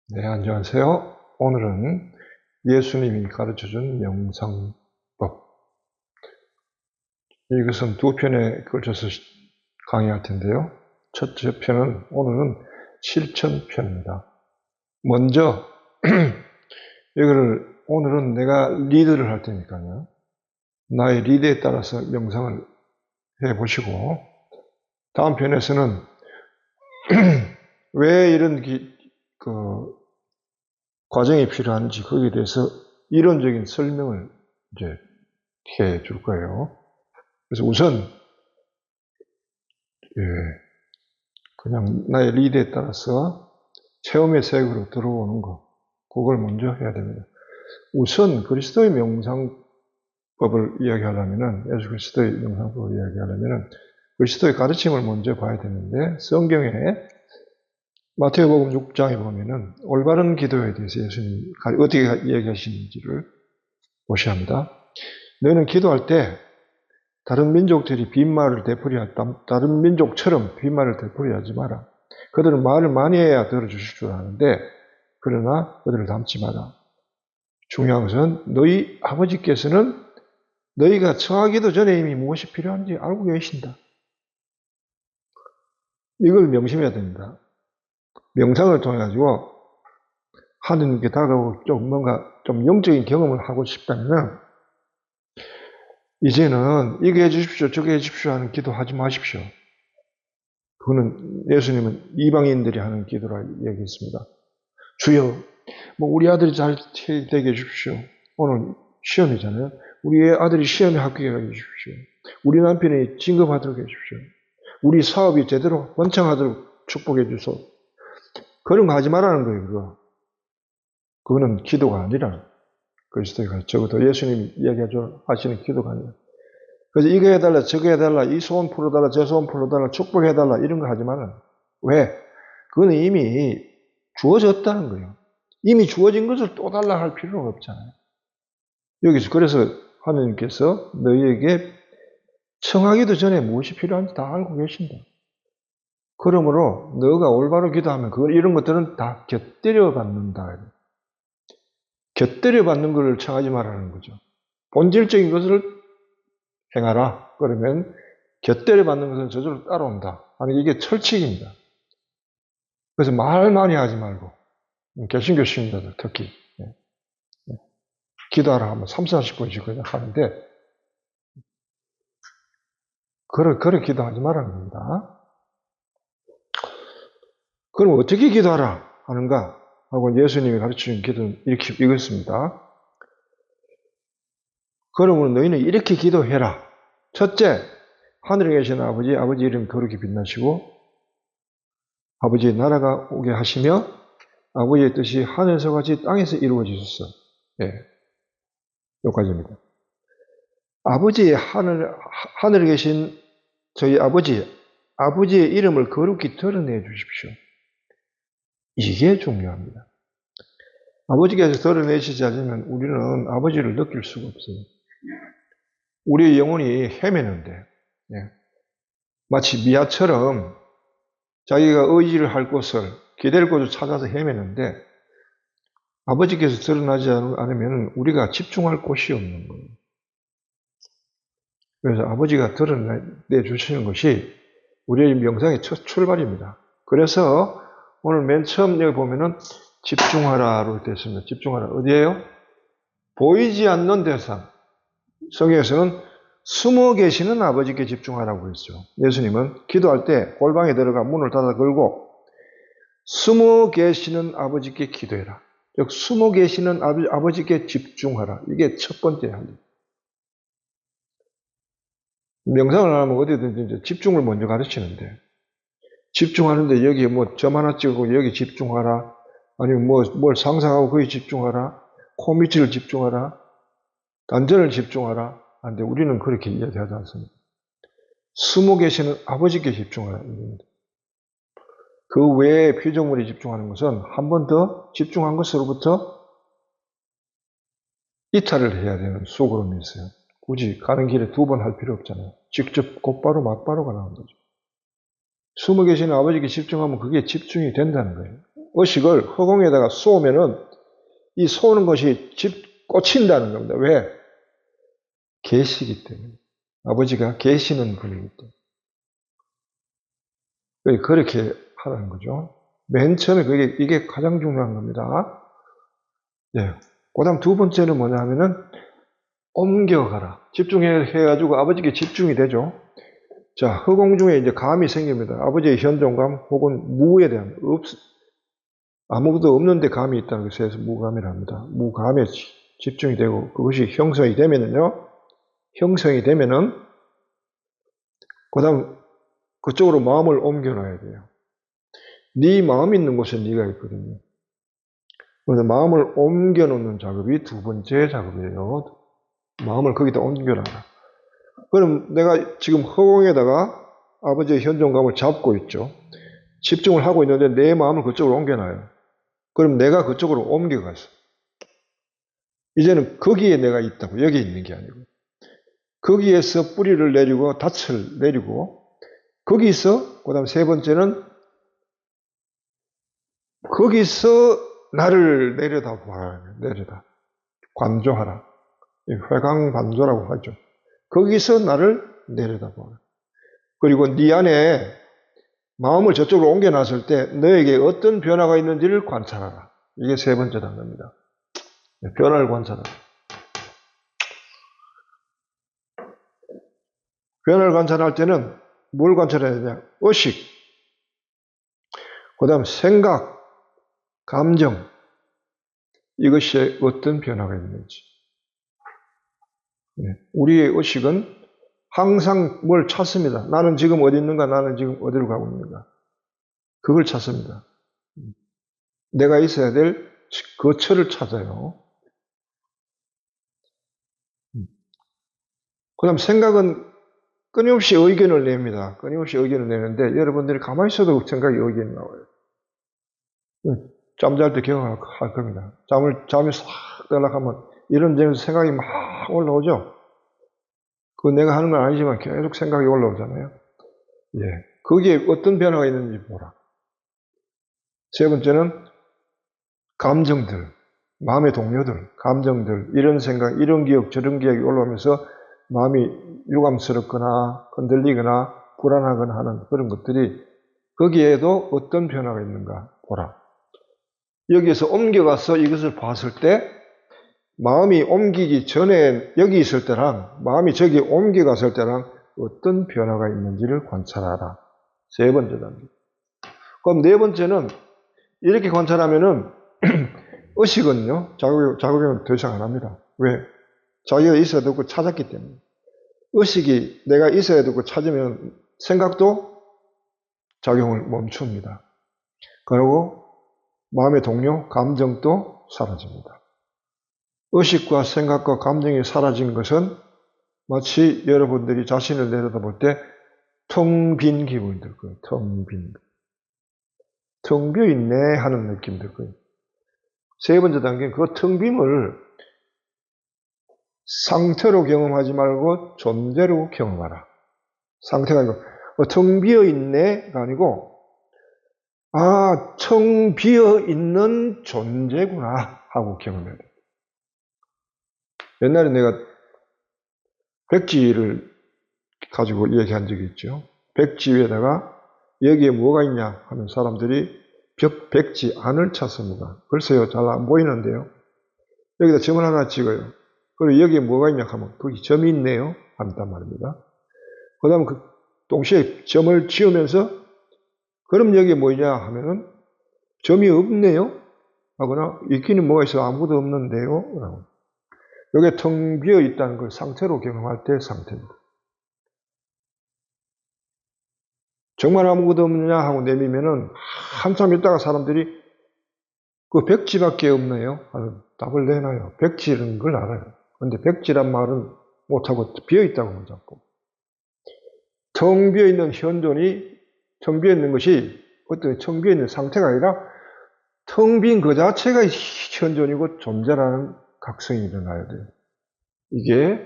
네, 안녕하세요. 오늘은 예수님이 가르쳐준 명상법. 이것은 두 편에 걸쳐서 강의할 텐데요. 첫째 편은 오늘은 실천편입니다. 먼저 이거를 오늘은 내가 리드를 할 테니까요. 나의 리드에 따라서 명상을 해보시고 다음 편에서는 왜 이런 과정이 필요한지 거기에 대해서 이론적인 설명을 이제 해 줄 거예요. 그래서 우선 그냥 나의 리드에 따라서 체험의 세계로 들어오는 거, 그걸 먼저 해야 됩니다. 우선 그리스도의 명상법을 이야기하려면은, 예수 그리스도의 명상법을 이야기하려면은 그리스도의 가르침을 먼저 봐야 되는데, 성경에 마태복음 6장에 보면은 올바른 기도에 대해서 예수님이 어떻게 이야기하시는지를 보셔야 합니다. 너희는 기도할 때 다른 민족들이 빈말을 다른 민족처럼 빈말을 되풀이하지 마라. 그들은 말을 많이 해야 들어주실 줄 아는데 그러나 그들을 닮지 마라. 중요한 것은 너희 아버지께서는 너희가 청하기도 전에 이미 무엇이 필요한지 알고 계신다. 이걸 명심해야 됩니다. 명상을 통해 가지고 하느님께 다가오고 뭔가 영적인 경험을 하고 싶다면 이제는 이거 해주십시오, 저거 해주십시오 하는 기도하지 마십시오. 그거는 예수님은 이방인들이 하는 기도라 얘기했습니다. 주여, 우리 아들이 잘 되게 해주십시오. 오늘 시험이잖아요. 우리 아들이 시험에 합격하게 해주십시오. 우리 남편이 진급하도록 해주십시오. 우리 사업이 제대로 번창하도록 축복해 주소. 그런 거 하지 말라는 거예요, 그거. 그거는 기도가 아니라, 그리스도의 적어도 예수님이 이야기하시는 기도가 아니라. 그래서 이거 해달라, 저거 해달라, 이 소원 풀어달라, 저 소원 풀어달라, 축복해달라, 이런 거 하지 마라. 왜? 그거는 이미 주어졌다는 거예요. 이미 주어진 것을 또 달라 할 필요가 없잖아요. 여기서 그래서 하나님께서 너희에게 청하기도 전에 무엇이 필요한지 다 알고 계신다. 그러므로 너가 올바로 기도하면 이런 것들은 다 곁들여 받는다. 곁들여 받는 것을 청하지 말라는 거죠. 본질적인 것을 행하라. 그러면 곁들여 받는 것은 저절로 따라온다. 아니 이게 철칙입니다. 그래서 말 많이 하지 말고 개신교 신자들 특히 기도하라 하면 3, 40분씩 그냥 하는데 그렇게 기도하지 말라는 겁니다. 그럼 어떻게 기도하라 하는가 하고 예수님이 가르치는 기도는 이것입니다. 그러면 너희는 이렇게 기도해라. 첫째, 하늘에 계신 아버지 이름 거룩히 빛나시고 아버지의 나라가 오게 하시며 아버지의 뜻이 하늘에서 같이 땅에서 이루어지소서. 예, 여기까지입니다. 아버지의 하늘에 계신 저희 아버지의 이름을 거룩히 드러내 주십시오. 이게 중요합니다. 아버지께서 드러내시지 않으면 우리는 아버지를 느낄 수가 없어요. 우리의 영혼이 헤매는데 마치 미아처럼 자기가 의지를 할 곳을 기댈 곳을 찾아서 헤매는데 아버지께서 드러나지 않으면 우리가 집중할 곳이 없는 거예요. 그래서 아버지가 드러내 주시는 것이 우리의 명상의 첫 출발입니다. 그래서 오늘 맨 처음 여기 보면은 집중하라로 되어 있습니다. 집중하라. 어디예요? 보이지 않는 대상. 성경에서는 숨어 계시는 아버지께 집중하라고 했죠. 예수님은 기도할 때 골방에 들어가 문을 닫아 걸고 숨어 계시는 아버지께 기도해라. 즉 숨어 계시는 아버지께 집중하라. 이게 첫 번째 할 일. 명상을 하면 어디든지 집중을 먼저 가르치는데 집중하는데 여기 점 하나 찍고 여기 집중하라. 아니면 뭘 상상하고 거기 집중하라. 코 밑을 집중하라. 단전을 집중하라. 근데 우리는 그렇게 이야기하지 않습니다. 숨어 계시는 아버지께 집중하라. 그 외에 피조물에 집중하는 것은 한 번 더 집중한 것으로부터 이탈을 해야 되는 속으로는 있어요. 굳이 가는 길에 두 번 할 필요 없잖아요. 직접 곧바로 맞바로가 나온 거죠. 숨어 계시는 아버지께 집중하면 그게 집중이 된다는 거예요. 의식을 허공에다가 쏘면은 이 쏘는 것이 꽂힌다는 겁니다. 왜? 계시기 때문에. 아버지가 계시는 분이기 때문에. 그렇게 하라는 거죠. 맨 처음에 이게 가장 중요한 겁니다. 예. 그 다음 두 번째는 뭐냐 하면은 옮겨가라. 집중해가지고 아버지께 집중이 되죠. 자, 허공 중에 이제 감이 생깁니다. 아버지의 현존감 혹은 무에 대한, 아무것도 없는데 감이 있다는 것에 대해서 무감이라 합니다. 무감에 집중이 되고 그것이 형성이 되면은, 그 다음 그쪽으로 마음을 옮겨놔야 돼요. 네 마음 있는 곳에 네가 있거든요. 그래서 마음을 옮겨놓는 작업이 두 번째 작업이에요. 마음을 거기다 옮겨놔라. 그럼 내가 지금 허공에다가 아버지의 현존감을 잡고 있죠. 집중을 하고 있는데 내 마음을 그쪽으로 옮겨놔요. 그럼 내가 그쪽으로 옮겨갔어. 이제는 거기에 내가 있다고, 여기 있는 게 아니고. 거기에서 뿌리를 내리고 닻을 내리고 거기서 그 다음 세 번째는 거기서 나를 내려다봐라. 관조하라. 회광반조라고 하죠. 거기서 나를 내려다봐라. 그리고 네 안에 마음을 저쪽으로 옮겨놨을 때 너에게 어떤 변화가 있는지를 관찰하라. 이게 세 번째 단계입니다. 변화를 관찰하라. 변화를 관찰할 때는 뭘 관찰해야 되냐? 의식, 그 다음 생각, 감정, 이것이 어떤 변화가 있는지. 우리의 의식은 항상 뭘 찾습니다. 나는 지금 어디 있는가? 나는 지금 어디로 가고 있는가? 그걸 찾습니다. 내가 있어야 될 거처를 찾아요. 그 다음 생각은 끊임없이 의견을 냅니다. 끊임없이 의견을 내는데 여러분들이 가만히 있어도 생각이 의견이 나와요. 잠잘 때 경험할 겁니다. 잠이 싹 들어가면 이런 점에서 생각이 막 올라오죠. 그거 내가 하는 건 아니지만 계속 생각이 올라오잖아요. 예. 거기에 어떤 변화가 있는지 보라. 세 번째는 감정들, 마음의 동료들, 감정들, 이런 생각, 이런 기억, 저런 기억이 올라오면서 마음이 유감스럽거나 흔들리거나 불안하거나 하는 그런 것들이 거기에도 어떤 변화가 있는가 보라. 여기에서 옮겨가서 이것을 봤을 때 마음이 옮기기 전에 여기 있을 때랑 마음이 저기 옮겨갔을 때랑 어떤 변화가 있는지를 관찰하라. 세 번째 단계. 그럼 네 번째는 이렇게 관찰하면은 의식은요, 작업은 더 이상 안 합니다. 왜? 자기가 있어야 되고 찾았기 때문에. 의식이 내가 있어야 되고 찾으면 생각도 작용을 멈춥니다. 그리고 마음의 동료, 감정도 사라집니다. 의식과 생각과 감정이 사라진 것은 마치 여러분들이 자신을 내려다볼 때 텅 빈 기분이 들 거예요. 텅 비어있네 하는 느낌이 들 거예요. 세 번째 단계는 그 텅 빔을 상태로 경험하지 말고 존재로 경험하라. 상태가 아니고 텅 비어있네가 아니고 텅 비어있는 존재구나 하고 경험해야 돼요. 옛날에 내가 백지를 가지고 얘기한 적이 있죠. 백지 위에다가 여기에 뭐가 있냐 하는 사람들이 백지 안을 찾습니다. 글쎄요, 잘 안 보이는데요. 여기다 점을 하나 찍어요. 그리고 여기에 뭐가 있냐 하면 거기 점이 있네요. 한단 말입니다. 그 다음 동시에 점을 지으면서 그럼 여기에 뭐냐 하면은 점이 없네요. 하거나 있기는 뭐가 있어 아무것도 없는데요. 여기에 텅 비어 있다는 걸 상태로 경험할 때 상태입니다. 정말 아무것도 없느냐 하고 내미면은 한참 있다가 사람들이 그 백지밖에 없네요 하는 답을 내놔요. 백지라는 걸 알아요. 근데 백지란 말은 못하고 비어있다고만 잡고. 텅 비어있는 현존이, 텅 비어있는 것이 어떤 텅 비어있는 상태가 아니라 텅 빈 그 자체가 현존이고 존재라는 각성이 일어나야 돼요. 이게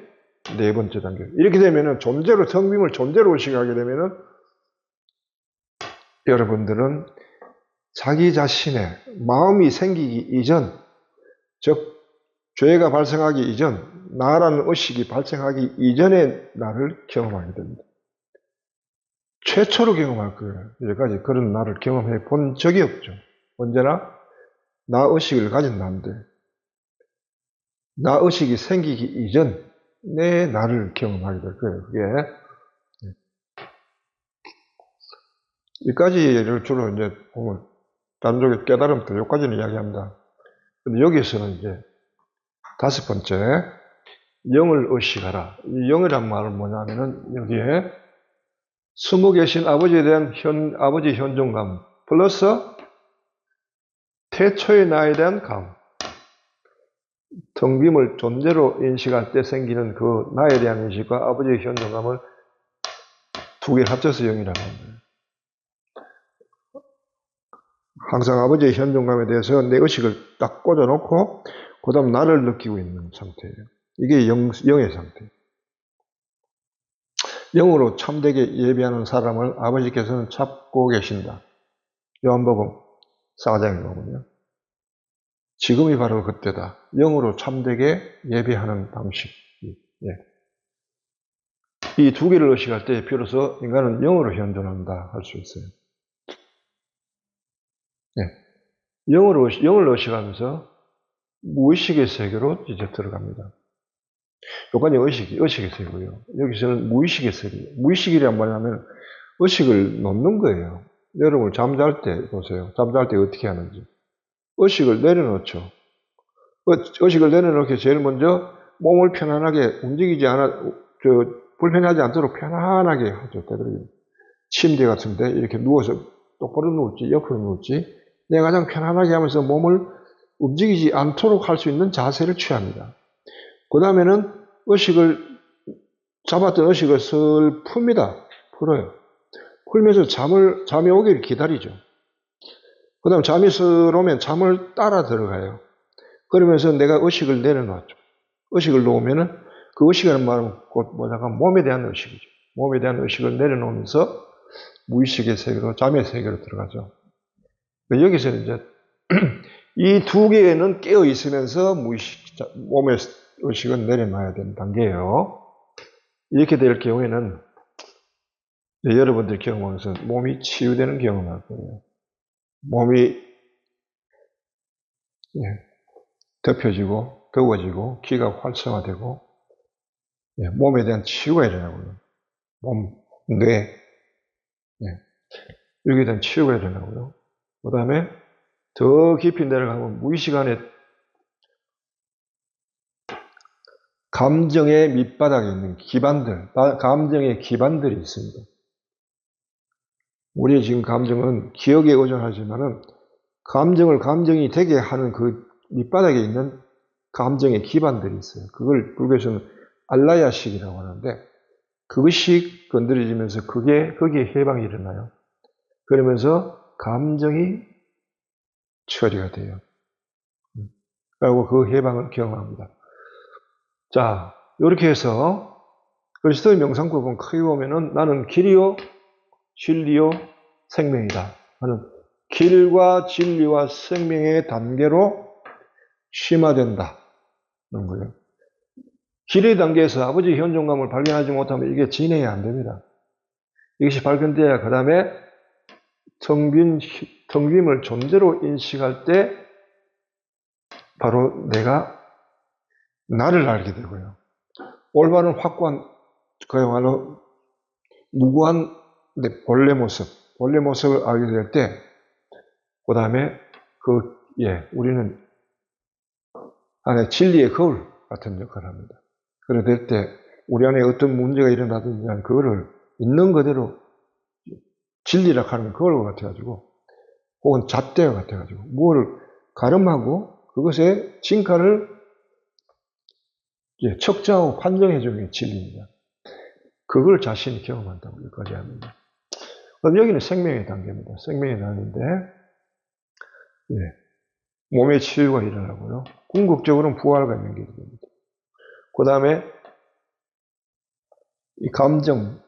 네 번째 단계. 이렇게 되면은 존재로, 텅 빈을 존재로 의식하게 되면은 여러분들은 자기 자신의 마음이 생기기 이전, 즉 죄가 발생하기 이전, 나라는 의식이 발생하기 이전에 나를 경험하게 됩니다. 최초로 경험할 거예요. 이제까지 그런 나를 경험해 본 적이 없죠. 언제나 나 의식을 가진 나인데, 나 의식이 생기기 이전 내 나를 경험하게 될 거예요. 그게 이까지를 주로 이제 보면 다른 쪽에 깨달음부터 여기까지는 이야기합니다. 근데 여기서는 이제 다섯 번째, 영을 의식하라. 이 영이란 말은 뭐냐면은 여기에 숨어 계신 아버지에 대한 아버지 현존감 플러스 태초의 나에 대한 감, 텅 빔을 존재로 인식할 때 생기는 그 나에 대한 인식과 아버지의 현존감을 두 개를 합쳐서 영이라고 합니다. 항상 아버지의 현존감에 대해서 내 의식을 딱 꽂아놓고 그 다음 나를 느끼고 있는 상태예요. 이게 영의 상태예요. 영으로 참되게 예배하는 사람을 아버지께서는 찾고 계신다. 요한복음 4장에 보면요. 지금이 바로 그때다. 영으로 참되게 예배하는 방식. 이 두 개를 의식할 때 비로소 인간은 영으로 현존한다 할 수 있어요. 영을 의식하면서 무의식의 세계로 이제 들어갑니다. 요까지 의식의 세계고요. 여기서는 무의식의 세계. 무의식이란 뭐냐면 의식을 놓는 거예요. 여러분 잠잘 때 보세요. 잠잘 때 어떻게 하는지. 의식을 내려놓죠. 의식을 내려놓게 제일 먼저 몸을 편안하게 움직이지 불편하지 않도록 편안하게 하죠. 침대 같은데 이렇게 누워서 똑바로 누울지 옆으로 누울지 내가 가장 편안하게 하면서 몸을 움직이지 않도록 할 수 있는 자세를 취합니다. 그 다음에는 잡았던 의식을 슬 풉니다. 풀어요. 풀면서 잠이 오기를 기다리죠. 그 다음 잠이 슬 오면 잠을 따라 들어가요. 그러면서 내가 의식을 내려놨죠. 의식을 놓으면은 그 의식이라는 말은 곧 몸에 대한 의식이죠. 몸에 대한 의식을 내려놓으면서 무의식의 세계로, 잠의 세계로 들어가죠. 여기서 이제 이 두 개는 깨어 있으면서 몸의 의식은 내려놔야 되는 단계예요. 이렇게 될 경우에는 여러분들 경험하면서 몸이 치유되는 경험을 할 거예요. 몸이 덮여지고 더워지고 기가 활성화되고 몸에 대한 치유가 일어나고요. 몸, 뇌 여기에 대한 치유가 일어나고요. 그 다음에 더 깊이 내려가면 무의식 안에 감정의 밑바닥에 있는 감정의 기반들이 있습니다. 우리의 지금 감정은 기억에 의존하지만은 감정이 되게 하는 그 밑바닥에 있는 감정의 기반들이 있어요. 그걸 불교에서는 알라야식이라고 하는데 그것이 건드려지면서 거기에 해방이 일어나요. 그러면서 감정이 처리가 돼요. 그리고 그 해방을 경험합니다. 자, 이렇게 해서 그리스도의 명상법은 크게 보면은 나는 길이요, 진리요, 생명이다 하는 길과 진리와 생명의 단계로 심화된다는 거예요. 길의 단계에서 아버지의 현존감을 발견하지 못하면 이게 진행이 안 됩니다. 이것이 발견돼야 그 다음에 텅 빔을 존재로 인식할 때 바로 내가 나를 알게 되고요. 올바른 확고한 그야말로 무고한 내 본래 모습을 알게 될 때, 그 다음에 우리는 안에 진리의 거울 같은 역할을 합니다. 그래 될 때 우리 안에 어떤 문제가 일어나든지 그거를 있는 그대로 진리라 하는 거울 같아가지고 혹은 잣대와 같아가지고 무엇을 가름하고 그것의 진가를 척자하고 판정해주는 게 진리입니다. 그걸 자신이 경험한다고 여기까지 합니다. 그럼 여기는 생명의 단계입니다. 생명의 단계인데 몸의 치유가 일어나고요. 궁극적으로는 부활과 연결이 됩니다. 그 다음에 이 감정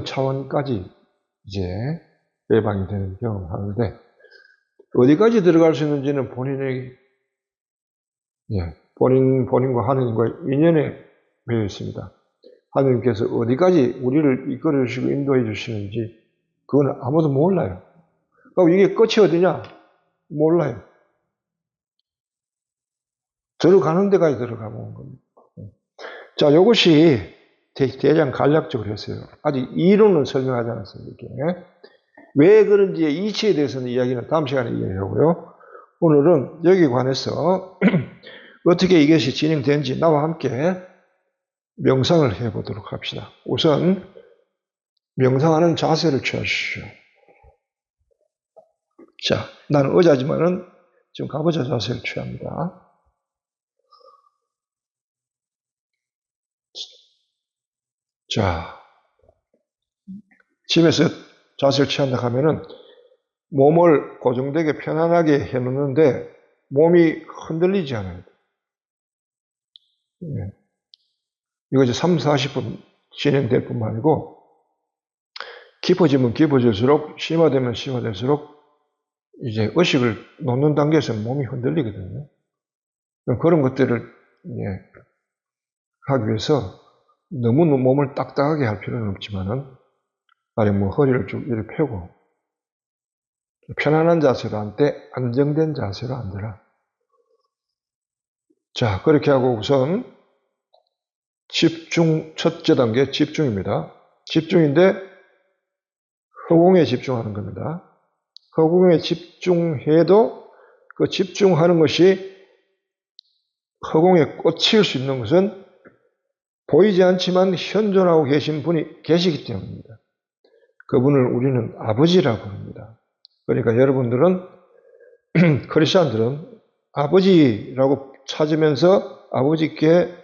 차원까지 이제 예방이 되는 경험을 하는데, 어디까지 들어갈 수 있는지는 본인의, 본인과 하느님과의 인연에 매여 있습니다. 하느님께서 어디까지 우리를 이끌어 주시고 인도해 주시는지, 그건 아무도 몰라요. 그럼 이게 끝이 어디냐? 몰라요. 들어가는 데까지 들어가본 겁니다. 자, 이것이 대략 간략적으로 했어요. 아직 이론은 설명하지 않았습니다. 이렇게. 왜 그런지의 이치에 대해서는 이야기는 다음 시간에 이야기하고요. 오늘은 여기에 관해서 어떻게 이것이 진행되는지 나와 함께 명상을 해보도록 합시다. 우선 명상하는 자세를 취하십시오. 자, 나는 의자지만은 지금 가부좌 자세를 취합니다. 자, 집에서 자세를 취한다 하면은 몸을 고정되게 편안하게 해놓는데 몸이 흔들리지 않아요. 이거 이제 3, 40분 진행될 뿐만 아니고 깊어지면 깊어질수록 심화되면 심화될수록 이제 의식을 놓는 단계에서는 몸이 흔들리거든요. 그런 것들을 하기 위해서 너무 몸을 딱딱하게 할 필요는 없지만은 아니 뭐 허리를 쭉 이렇게 펴고 편안한 자세로 앉되 안정된 자세로 앉으라. 자, 그렇게 하고 우선 집중, 첫째 단계 집중입니다. 집중인데 허공에 집중하는 겁니다. 허공에 집중해도 그 집중하는 것이 허공에 꽂힐 수 있는 것은 보이지 않지만 현존하고 계신 분이 계시기 때문입니다. 그분을 우리는 아버지라고 합니다. 그러니까 여러분들은 크리스찬들은 아버지라고 찾으면서 아버지께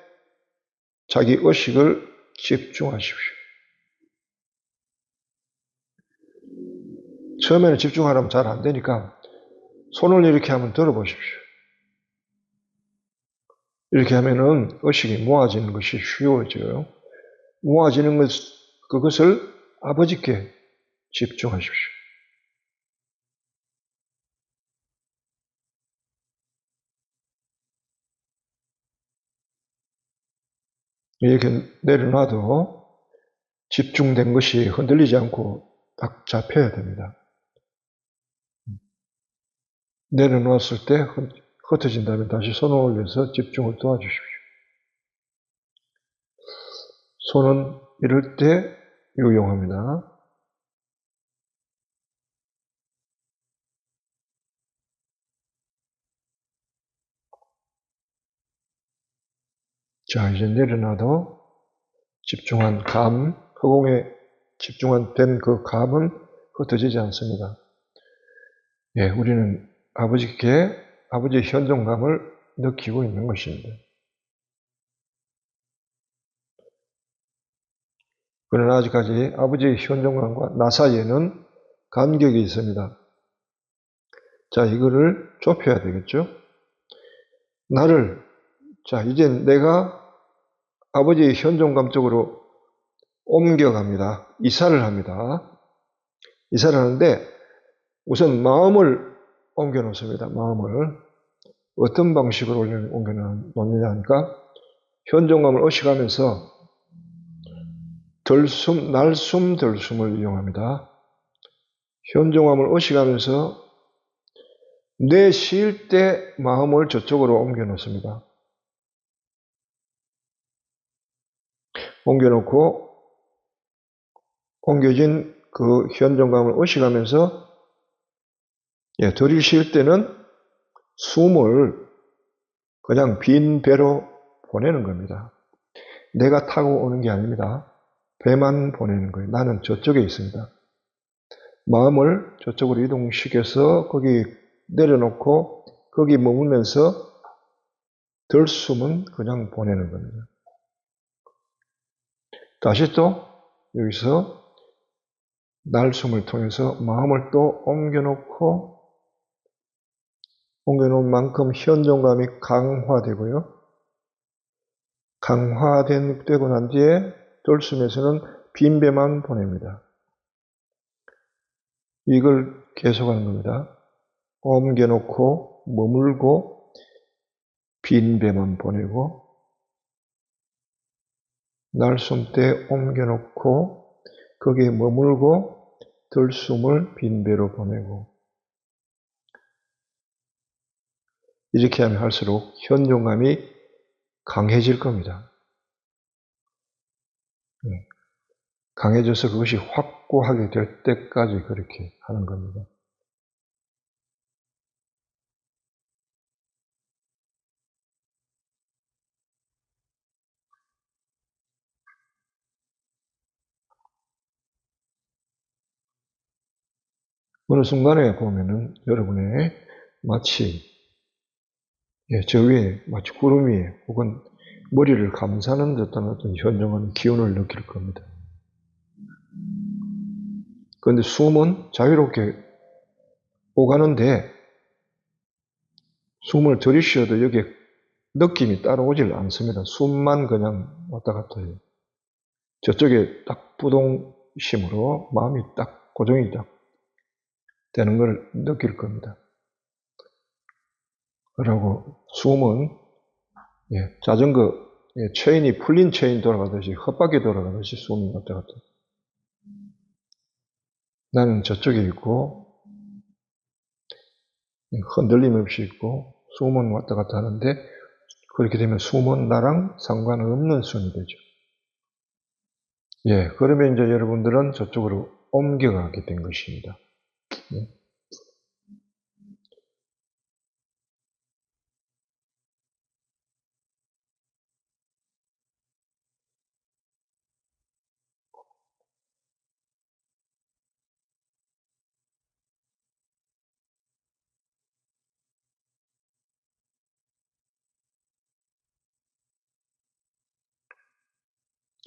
자기 의식을 집중하십시오. 처음에는 집중하려면 잘 안 되니까 손을 이렇게 한번 들어보십시오. 이렇게 하면은 의식이 모아지는 것이 쉬워져요. 모아지는 그것을 아버지께 집중하십시오. 이렇게 내려놔도 집중된 것이 흔들리지 않고 딱 잡혀야 됩니다. 내려놓았을 때 흩어진다면 다시 손을 올려서 집중을 도와주십시오. 손은 이럴 때 유용합니다. 자, 이제 내려놔도 집중한 감, 허공에 집중한 된 그 감은 흩어지지 않습니다. 우리는 아버지께 아버지의 현존감을 느끼고 있는 것입니다. 그러나 아직까지 아버지의 현존감과 나 사이에는 간격이 있습니다. 자, 이거를 좁혀야 되겠죠? 자, 이제 내가 아버지의 현존감 쪽으로 옮겨갑니다. 이사를 합니다. 이사를 하는데 우선 마음을 옮겨 놓습니다. 마음을. 어떤 방식으로 옮겨 놓느냐 하니까 현존감을 의식하면서 날숨, 들숨을 이용합니다. 현존감을 의식하면서 내쉴 때 마음을 저쪽으로 옮겨 놓습니다. 옮겨 놓고 옮겨진 그 현존감을 의식하면서 들이쉴 때는 숨을 그냥 빈 배로 보내는 겁니다. 내가 타고 오는 게 아닙니다. 배만 보내는 거예요. 나는 저쪽에 있습니다. 마음을 저쪽으로 이동시켜서 거기 내려놓고 거기 머물면서 들숨은 그냥 보내는 겁니다. 다시 또 여기서 날숨을 통해서 마음을 또 옮겨놓은 만큼 현존감이 강화되고요. 강화되고 난 뒤에 들숨에서는 빈 배만 보냅니다. 이걸 계속하는 겁니다. 옮겨놓고 머물고 빈 배만 보내고 날숨때 옮겨놓고 거기에 머물고 들숨을 빈 배로 보내고 이렇게 하면 할수록 현존감이 강해질 겁니다. 강해져서 그것이 확고하게 될 때까지 그렇게 하는 겁니다. 어느 순간에 보면은 여러분의 마치 저 위에 마치 구름 위에 혹은 머리를 감싸는 듯한 어떤 현정한 기운을 느낄 겁니다. 그런데 숨은 자유롭게 오가는데 숨을 들이쉬어도 여기에 느낌이 따라오질 않습니다. 숨만 그냥 왔다 갔다 해요. 저쪽에 딱 부동심으로 마음이 딱 고정이 딱 되는 걸 느낄 겁니다. 그러고 숨은 자전거 체인이 풀린 체인 돌아가듯이 헛바퀴 돌아가듯이 숨이 왔다 갔다. 나는 저쪽에 있고 흔들림 없이 있고 숨은 왔다 갔다 하는데 그렇게 되면 숨은 나랑 상관없는 순이 되죠. 그러면 이제 여러분들은 저쪽으로 옮겨가게 된 것입니다.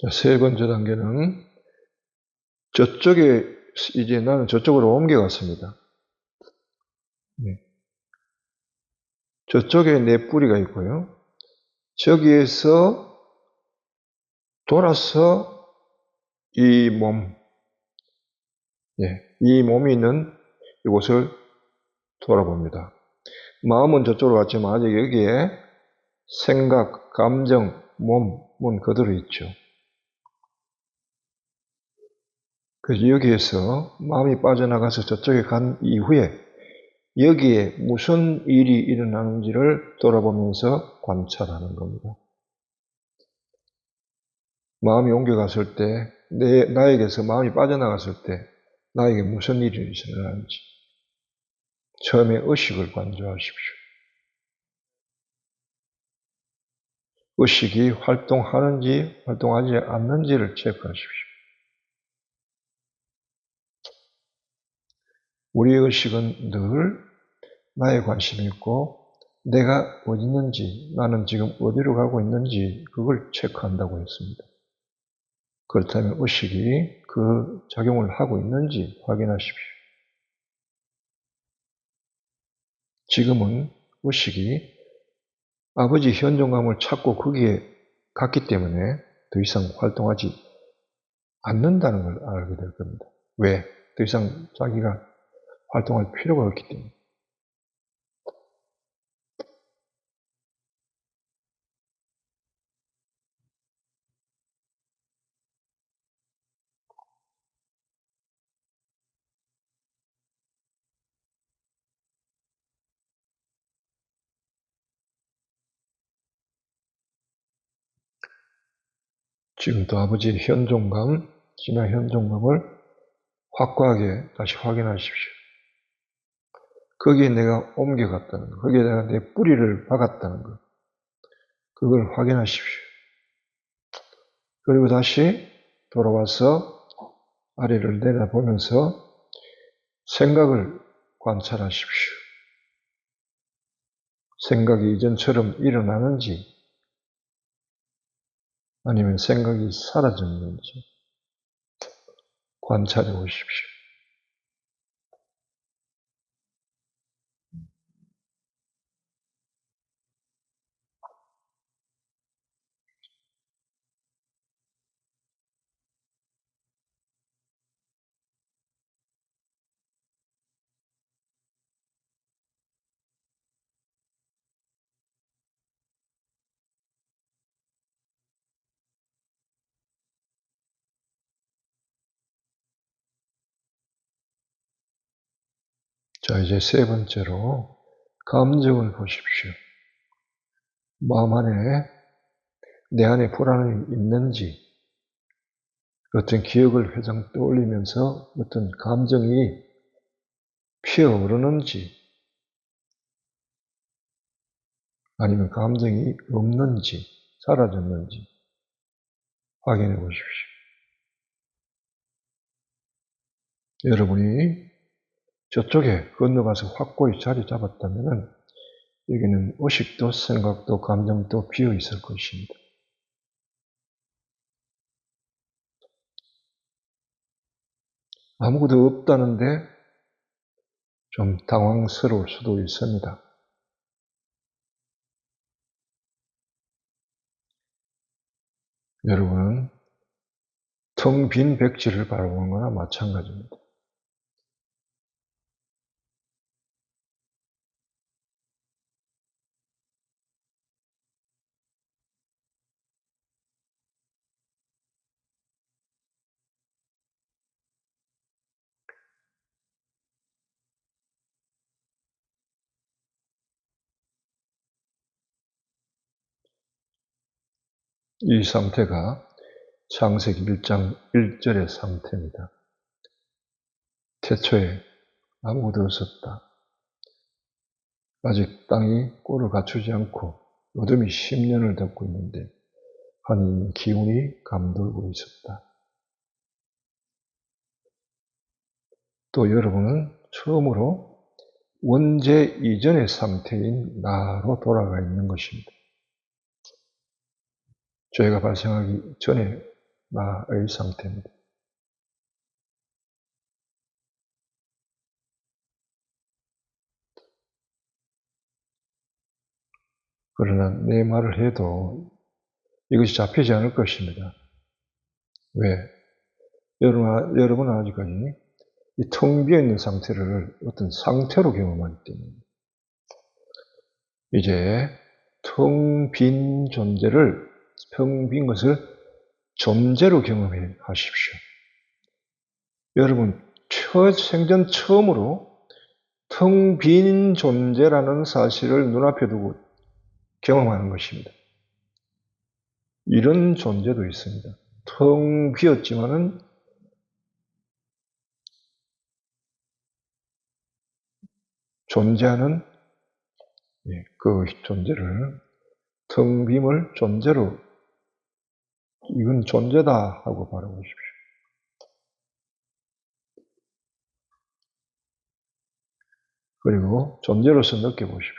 자, 세 번째 단계는 저쪽에 이제 나는 저쪽으로 옮겨갔습니다. 저쪽에 내 뿌리가 있고요. 저기에서 돌아서 이 몸, 이 몸이 있는 이곳을 돌아봅니다. 마음은 저쪽으로 갔지만 아직 여기에 생각, 감정, 몸은 그대로 있죠. 그래서 여기에서 마음이 빠져나가서 저쪽에 간 이후에 여기에 무슨 일이 일어나는지를 돌아보면서 관찰하는 겁니다. 마음이 옮겨갔을 때, 나에게서 마음이 빠져나갔을 때 나에게 무슨 일이 일어나는지 처음에 의식을 관조하십시오. 의식이 활동하는지 활동하지 않는지를 체크하십시오. 우리의 의식은 늘 나에 관심이 있고 내가 어디 있는지, 나는 지금 어디로 가고 있는지 그걸 체크한다고 했습니다. 그렇다면 의식이 그 작용을 하고 있는지 확인하십시오. 지금은 의식이 아버지 현존감을 찾고 거기에 갔기 때문에 더 이상 활동하지 않는다는 걸 알게 될 겁니다. 왜? 더 이상 자기가 활동할 필요가 없기 때문에. 지금도 아버지의 현존감, 진화 현존감을 확고하게 다시 확인하십시오. 거기에 내가 옮겨갔다는 것, 거기에 내가 내 뿌리를 박았다는 것, 그걸 확인하십시오. 그리고 다시 돌아와서 아래를 내려보면서 생각을 관찰하십시오. 생각이 이전처럼 일어나는지 아니면 생각이 사라졌는지 관찰해 보십시오. 자, 이제 세 번째로 감정을 보십시오. 마음 안에, 내 안에 불안이 있는지, 어떤 기억을 회상 떠올리면서 어떤 감정이 피어오르는지, 아니면 감정이 없는지, 사라졌는지 확인해 보십시오. 여러분이 저쪽에 건너가서 확고히 자리 잡았다면 여기는 의식도 생각도 감정도 비어 있을 것입니다. 아무것도 없다는데 좀 당황스러울 수도 있습니다. 여러분은 텅 빈 백지를 바라보는 거나 마찬가지입니다. 이 상태가 창세기 1장 1절의 상태입니다. 태초에 아무것도 없었다. 아직 땅이 꼴을 갖추지 않고 어둠이 10년을 덮고 있는데 하나님의 기운이 감돌고 있었다. 또 여러분은 처음으로 원죄 이전의 상태인 나로 돌아가 있는 것입니다. 죄가 발생하기 전에 나의 상태입니다. 그러나 내 말을 해도 이것이 잡히지 않을 것입니다. 왜? 여러분은 아직까지 이 텅 비어있는 상태를 어떤 상태로 경험하기 때문에 이제 텅 빈 존재를, 텅 빈 것을 존재로 경험해 하십시오. 여러분, 생전 처음으로 텅 빈 존재라는 사실을 눈앞에 두고 경험하는 것입니다. 이런 존재도 있습니다. 텅 비었지만은 존재하는 그 존재를, 텅 빔을 존재로, 이건 존재다 하고 바라보십시오. 그리고 존재로서 느껴보십시오.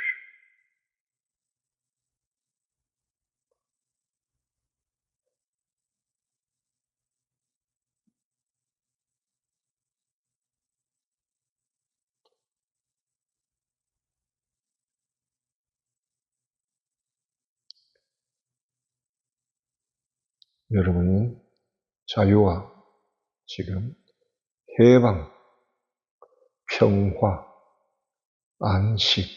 여러분은 자유와 지금 해방, 평화, 안식,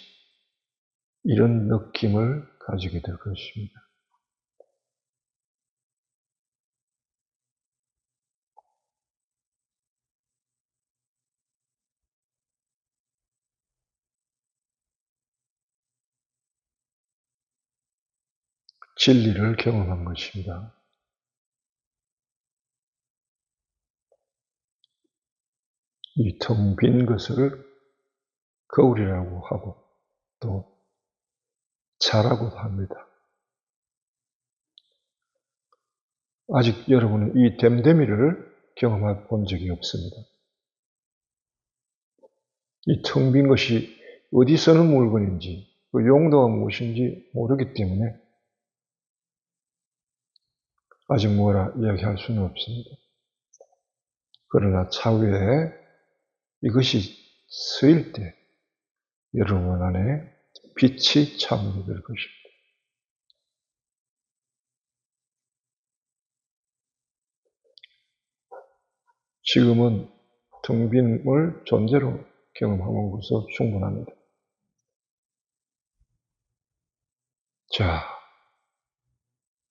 이런 느낌을 가지게 될 것입니다. 진리를 경험한 것입니다. 이 텅 빈 것을 거울이라고 하고 또 자라고도 합니다. 아직 여러분은 이 됨됨이를 경험해 본 적이 없습니다. 이 텅 빈 것이 어디 쓰는 물건인지, 그 용도가 무엇인지 모르기 때문에 아직 뭐라 이야기할 수는 없습니다. 그러나 차후에 이것이 쓰일 때 여러분 안에 빛이 차오르게 될 것입니다. 지금은 텅 빈을 존재로 경험하는 것으로 충분합니다. 자,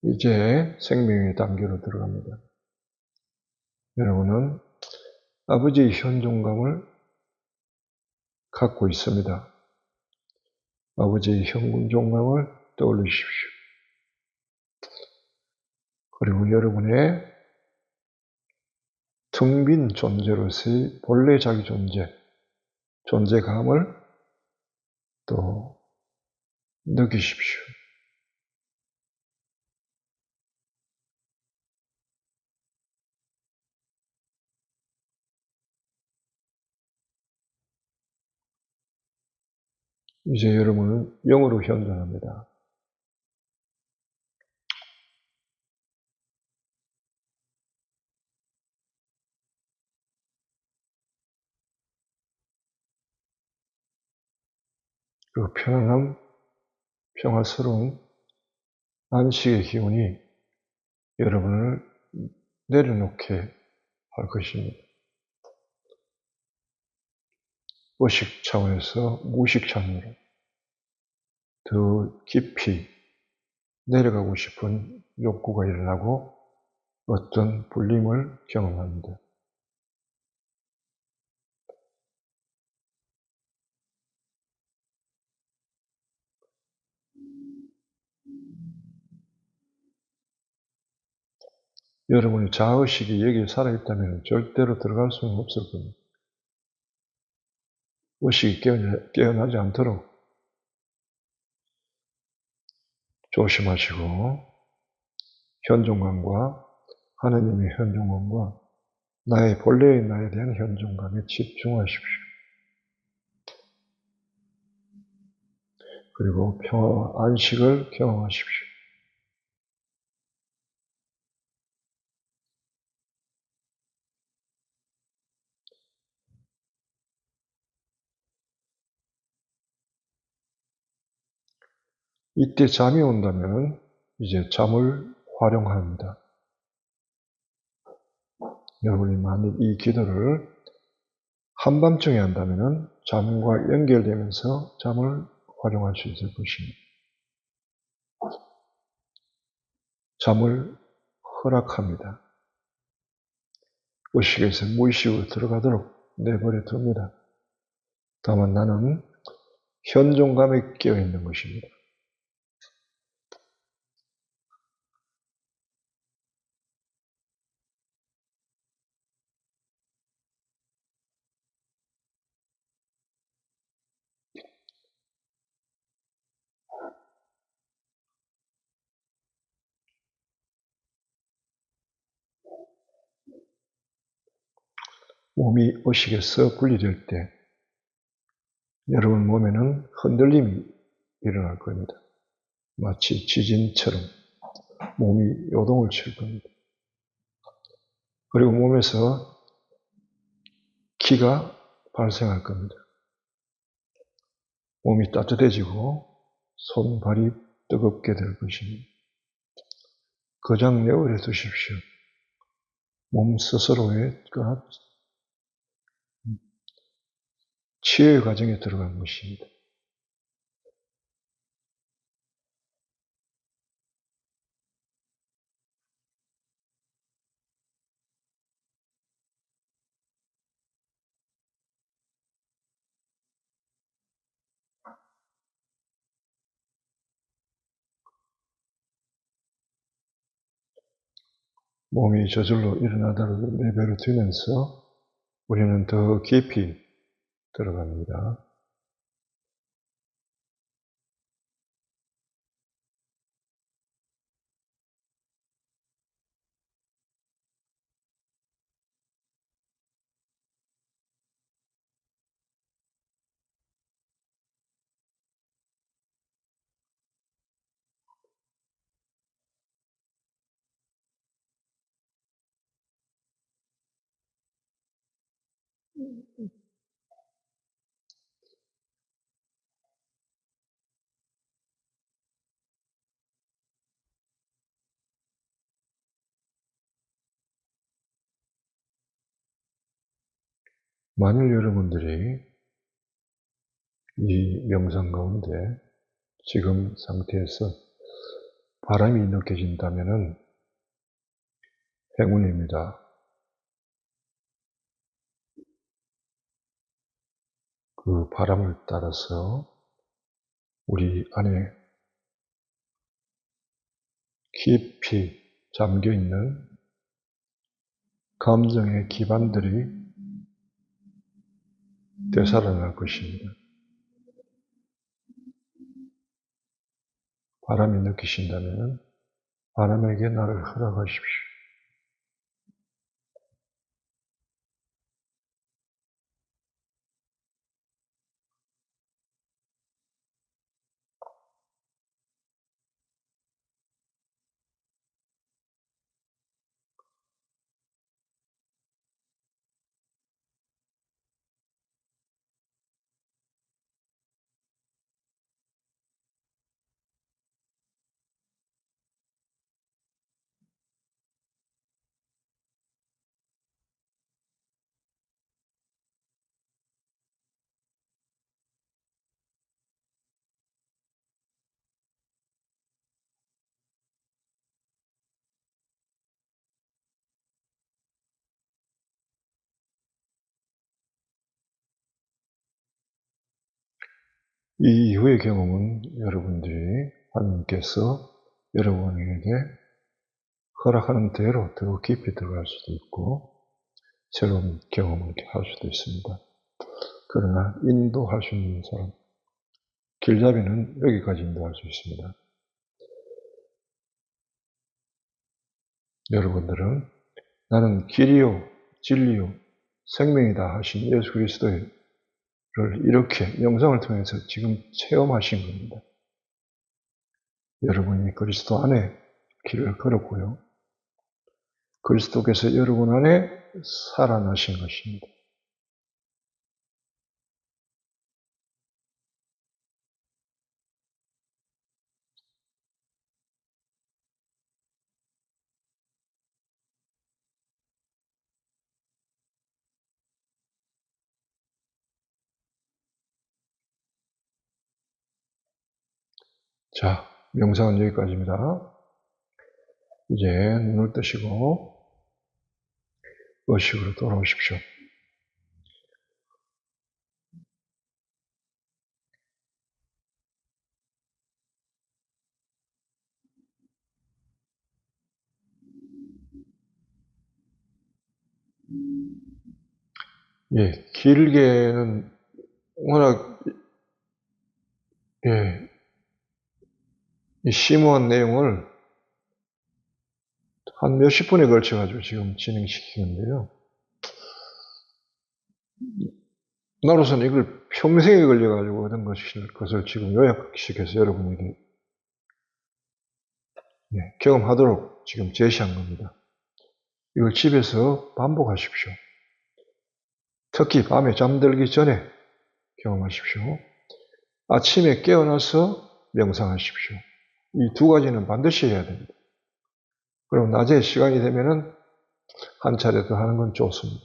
이제 생명의 단계로 들어갑니다. 여러분은 아버지의 현존감을 갖고 있습니다. 아버지의 현존감을 떠올리십시오. 그리고 여러분의 텅 빈 존재로서의 본래 자기 존재감을 또 느끼십시오. 이제 여러분은 영으로 현존합니다. 그 편안함, 평화스러운 안식의 기운이 여러분을 내려놓게 할 것입니다. 의식 차원에서 무의식 차원으로 더 깊이 내려가고 싶은 욕구가 일어나고 어떤 불림을 경험합니다. 여러분의 자의식이 여기에 살아있다면 절대로 들어갈 수는 없을 겁니다. 의식이 깨어나지 않도록 조심하시고 현존감과 하나님의 현존감과 나의 본래의 나에 대한 현존감에 집중하십시오. 그리고 평화와 안식을 경험하십시오. 이때 잠이 온다면 이제 잠을 활용합니다. 여러분이 만일 이 기도를 한밤중에 한다면 잠과 연결되면서 잠을 활용할 수 있을 것입니다. 잠을 허락합니다. 의식에서 무의식으로 들어가도록 내버려 둡니다. 다만 나는 현존감에 끼어 있는 것입니다. 몸이 의식에서 분리될 때 여러분 몸에는 흔들림이 일어날 겁니다. 마치 지진처럼 몸이 요동을 칠 겁니다. 그리고 몸에서 기가 발생할 겁니다. 몸이 따뜻해지고 손, 발이 뜨겁게 될 것입니다. 거장 내버려 두십시오. 몸 스스로의 치유의 과정에 들어간 것입니다. 몸이 저절로 일어나더라도 내버려 두면서 우리는 더 깊이 들어갑니다. 만일 여러분들이 이 명상 가운데 지금 상태에서 바람이 느껴진다면 행운입니다. 그 바람을 따라서 우리 안에 깊이 잠겨 있는 감정의 기반들이 되살아날 것입니다. 바람이 느끼신다면 바람에게 나를 허락하십시오. 이 이후의 경험은 여러분들이 하나님께서 여러분에게 허락하는 대로 더 깊이 들어갈 수도 있고 새로운 경험을 할 수도 있습니다. 그러나 인도할 수 있는 사람, 길잡이는 여기까지 인도할 수 있습니다. 여러분들은 나는 길이요 진리요 생명이다 하신 예수 그리스도를 이렇게 영상을 통해서 지금 체험하신 겁니다. 여러분이 그리스도 안에 길을 걸었고요. 그리스도께서 여러분 안에 살아나신 것입니다. 자, 명상은 여기까지입니다. 이제 눈을 뜨시고 의식으로 돌아오십시오. 예, 길게는 워낙 이 심오한 내용을 한 몇십 분에 걸쳐가지고 지금 진행시키는데요. 나로서는 이걸 평생에 걸려가지고 얻은 것을 지금 요약시켜서 여러분에게 경험하도록 지금 제시한 겁니다. 이걸 집에서 반복하십시오. 특히 밤에 잠들기 전에 경험하십시오. 아침에 깨어나서 명상하십시오. 이 두 가지는 반드시 해야 됩니다. 그럼 낮에 시간이 되면은 한 차례 더 하는 건 좋습니다.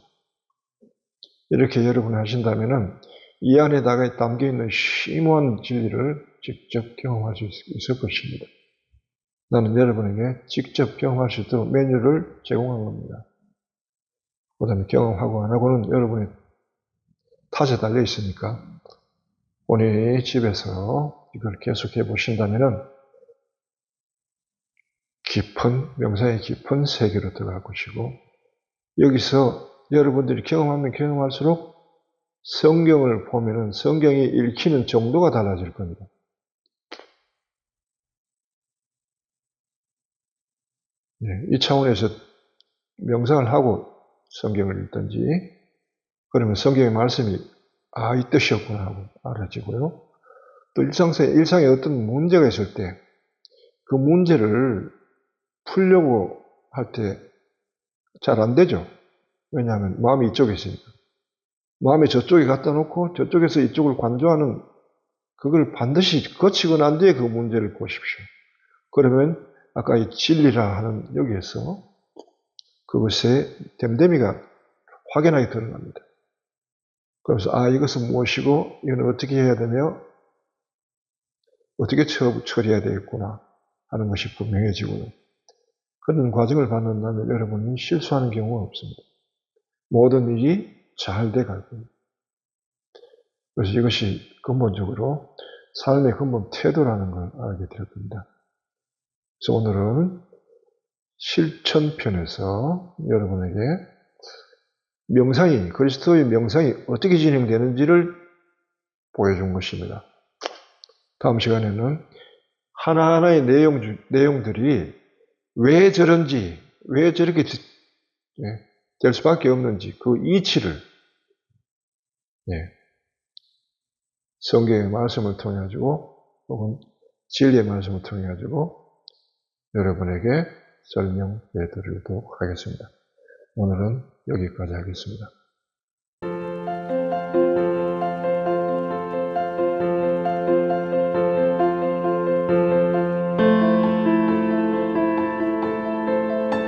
이렇게 여러분이 하신다면은 이 안에다가 담겨있는 심오한 진리를 직접 경험할 수 있을 것입니다. 나는 여러분에게 직접 경험할 수 있도록 메뉴를 제공한 겁니다. 그 다음에 경험하고 안 하고는 여러분의 탓에 달려 있으니까 본인이 집에서 이걸 계속해 보신다면은 깊은, 명상의 깊은 세계로 들어갈 것이고 여기서 여러분들이 경험하면 경험할수록 성경을 보면은 성경이 읽히는 정도가 달라질 겁니다. 이 차원에서 명상을 하고 성경을 읽든지 그러면 성경의 말씀이 이 뜻이었구나 하고 알아지고요. 또 일상에 어떤 문제가 있을 때 그 문제를 풀려고 할 때 잘 안 되죠. 왜냐하면 마음이 이쪽에 있으니까. 마음이 저쪽에 갖다 놓고 저쪽에서 이쪽을 관조하는 그걸 반드시 거치고 난 뒤에 그 문제를 보십시오. 그러면 아까 이 진리라 하는 여기에서 그것의 됨됨이가 확연하게 드러납니다. 그래서 이것은 무엇이고 이건 어떻게 해야 되며 어떻게 처리해야 되겠구나 하는 것이 분명해지고요. 그런 과정을 받는다면 여러분이 실수하는 경우가 없습니다. 모든 일이 잘 돼갈 겁니다. 그래서 이것이 근본적으로 삶의 근본 태도라는 걸 알게 될 겁니다. 그래서 오늘은 실천편에서 여러분에게 명상이, 그리스도의 명상이 어떻게 진행되는지를 보여준 것입니다. 다음 시간에는 하나하나의 내용들이 왜 저런지, 왜 저렇게 될 수밖에 없는지 그 이치를 성경의 말씀을 통해 가지고 혹은 진리의 말씀을 통해 가지고 여러분에게 설명해 드리도록 하겠습니다. 오늘은 여기까지 하겠습니다.